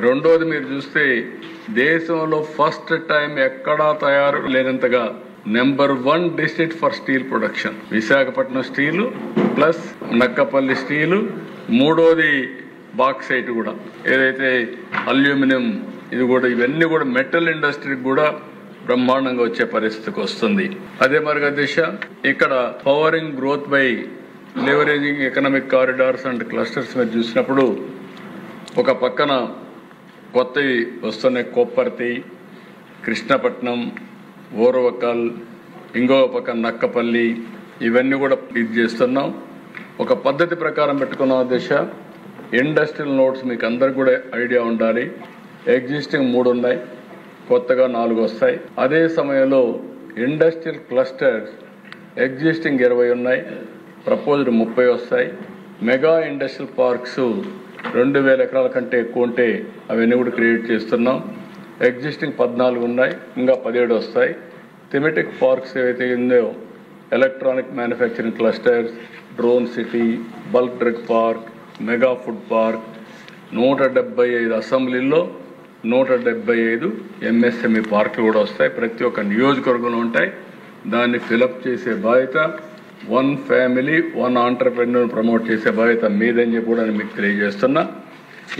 రెండోది మీరు చూస్తే దేశంలో ఫస్ట్ టైం ఎక్కడా తయారు లేనంతగా number 1 district for steel production Visakhapatnam steel plus Nakkapalli steel, మూడోది బాక్సైట్ కూడా ఏదైతే అల్యూమినియం ఇది కూడా, ఇవన్నీ కూడా మెటల్ ఇండస్ట్రీకి కూడా బ్రహ్మాండంగా వచ్చే పరిస్థితికి వస్తుంది. అదే మరిగా దిశ ఇక్కడ pouring growth by leveraging economic corridors and clusters మీద చూసినప్పుడు ఒక పక్కన కొత్తవి వస్తున్నాయి, కొప్పర్తి, కృష్ణపట్నం, ఓరవకల్, ఇంకో పక్కన నక్కపల్లి, ఇవన్నీ కూడా ఇది చేస్తున్నాం. ఒక పద్ధతి ప్రకారం పెట్టుకున్న దిశ ఇండస్ట్రియల్ నోట్స్ మీకు అందరికి కూడా ఐడియా ఉండాలి. ఎగ్జిస్టింగ్ 3 ఉన్నాయి, కొత్తగా 4 వస్తాయి. అదే సమయంలో ఇండస్ట్రియల్ క్లస్టర్స్ ఎగ్జిస్టింగ్ 20 ఉన్నాయి, ప్రపోజ్డ్ 30 వస్తాయి. మెగా ఇండస్ట్రియల్ పార్క్స్ 2000 ఎకరాల కంటే ఎక్కువ ఉంటే అవన్నీ కూడా క్రియేట్ చేస్తున్నాం. ఎగ్జిస్టింగ్ 14 ఉన్నాయి, ఇంకా 17 వస్తాయి. థెమెటిక్ పార్క్స్ ఏవైతే ఉందో electronic manufacturing clusters, drone city, bulk drug park, mega food park, 175 అసెంబ్లీల్లో 175 MSME పార్కులు కూడా వస్తాయి. ప్రతి ఒక్క నియోజకవర్గంలో ఉంటాయి. దాన్ని ఫిలప్ చేసే బాధ్యత 1 ఫ్యామిలీ 1 ఆంటర్ప్రెన్యూర్ ప్రమోట్ చేసే బాధ్యత మీదని చెప్పి కూడా మీకు తెలియజేస్తున్నా.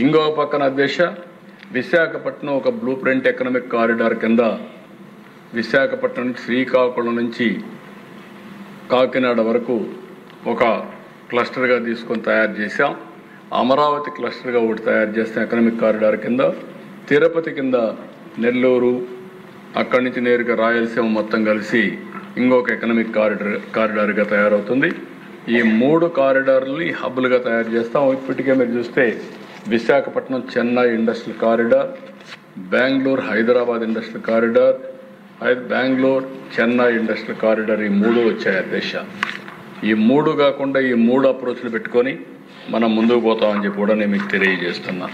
ఇంకో పక్కన దిశ విశాఖపట్నం ఒక బ్లూ ప్రింట్ ఎకనామిక్ కారిడార్ కింద విశాఖపట్నం నుంచి శ్రీకాకుళం నుంచి కాకినాడ వరకు ఒక క్లస్టర్గా తీసుకొని తయారు చేశాం. అమరావతి క్లస్టర్గా ఒకటి తయారు చేస్తాం ఎకనామిక్ కారిడార్ కింద. తిరుపతి కింద నెల్లూరు, అక్కడి నుంచి నేరుగా రాయలసీమ మొత్తం కలిసి ఇంకొక ఎకనామిక్ కారిడార్గా తయారవుతుంది. ఈ 3 కారిడార్లని హబ్బులుగా తయారు చేస్తాం. ఇప్పటికే మీరు చూస్తే Visakhapatnam Chennai industrial corridor, Bengaluru Hyderabad industrial corridor, Bengaluru Chennai industrial corridor, ఈ 3 వచ్చాయి దేశ. ఈ 3 కాకుండా ఈ 3 అప్రోచ్లు పెట్టుకొని మనం ముందుకు పోతామని చెప్పి కూడా నేను మీకు తెలియజేస్తున్నా.